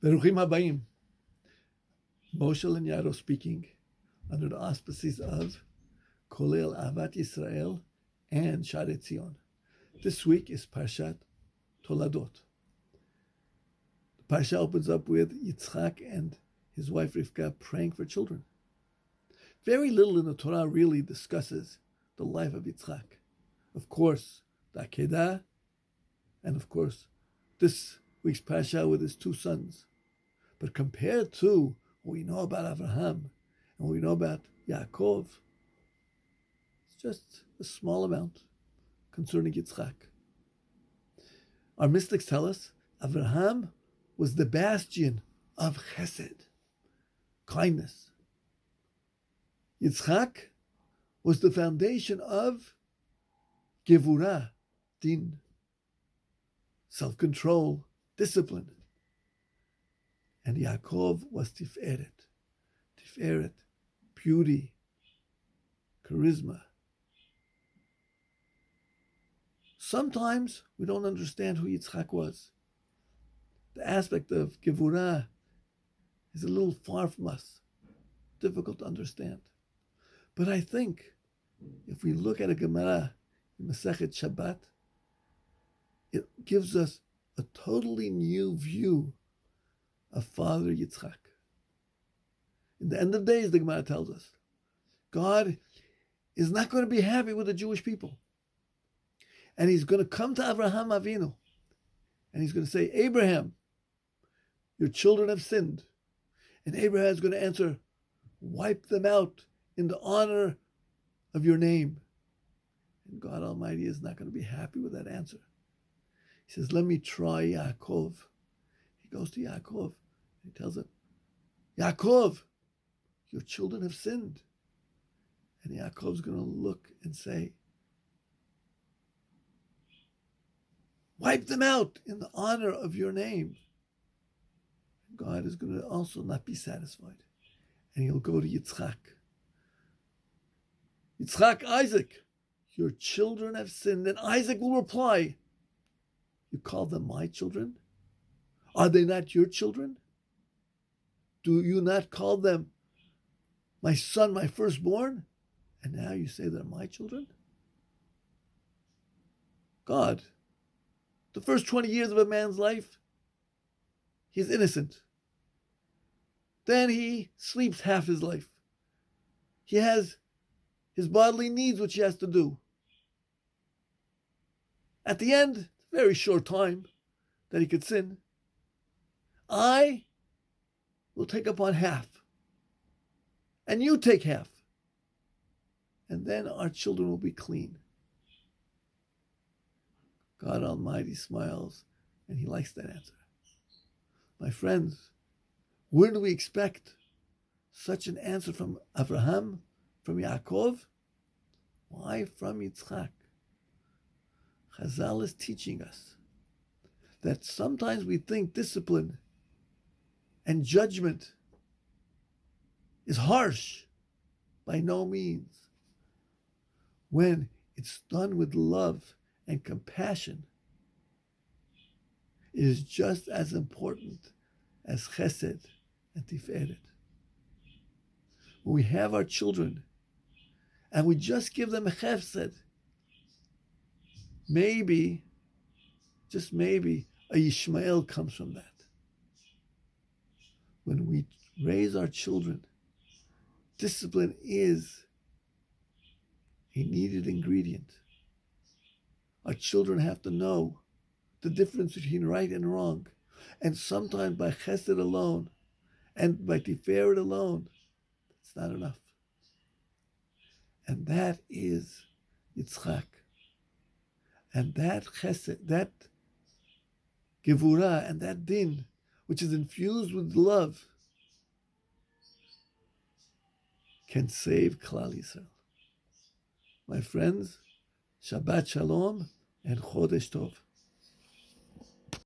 Beruchim habayim. Moshe Langado speaking under the auspices of Kollel Ahavat Israel and Sha'rei Tziyon. This week is Parashat Toladot. The Parsha opens up with Yitzchak and his wife Rivka praying for children. Very little in the Torah really discusses the life of Yitzchak. Of course, the Akedah, and of course, this week's Parsha with his two sons. But compared to what we know about Abraham and what we know about Yaakov, it's just a small amount concerning Yitzchak. Our mystics tell us Abraham was the bastion of chesed, kindness. Yitzchak was the foundation of gevurah, din, self-control, discipline. And Yaakov was tiferet, beauty, charisma. Sometimes we don't understand who Yitzchak was. The aspect of gevurah is a little far from us, difficult to understand. But I think if we look at a Gemara in Masechet Shabbat, it gives us a totally new view of Father Yitzchak. In the end of days, the Gemara tells us, God is not going to be happy with the Jewish people. And he's going to come to Abraham Avinu, and he's going to say, Abraham, your children have sinned. And Abraham is going to answer, wipe them out in the honor of your name. And God Almighty is not going to be happy with that answer. He says, let me try Yaakov. He goes to Yaakov and he tells him, Yaakov, your children have sinned. And Yaakov's going to look and say, wipe them out in the honor of your name. God is going to also not be satisfied. And he'll go to Yitzchak. Yitzchak, Isaac, your children have sinned. And Isaac will reply, you call them my children? Are they not your children? Do you not call them my son, my firstborn? And now you say they're my children? God, the first 20 years of a man's life, he's innocent. Then he sleeps half his life. He has his bodily needs which he has to do. At the end, very short time that he could sin, I will take upon half. And you take half. And then our children will be clean. God Almighty smiles, and he likes that answer. My friends, where do we expect such an answer from Abraham, from Yaakov? Why from Yitzchak? Chazal is teaching us that sometimes we think discipline and judgment is harsh. By no means. When it's done with love and compassion, it is just as important as chesed and tiferet. When we have our children and we just give them a chesed, maybe, just maybe, a Yishmael comes from that. When we raise our children, discipline is a needed ingredient. Our children have to know the difference between right and wrong. And sometimes by chesed alone and by tiferet alone, it's not enough. And that is Yitzchak. And that chesed, that gevurah, and that din, which is infused with love, can save Klal Yisrael. My friends, Shabbat Shalom and Chodesh Tov.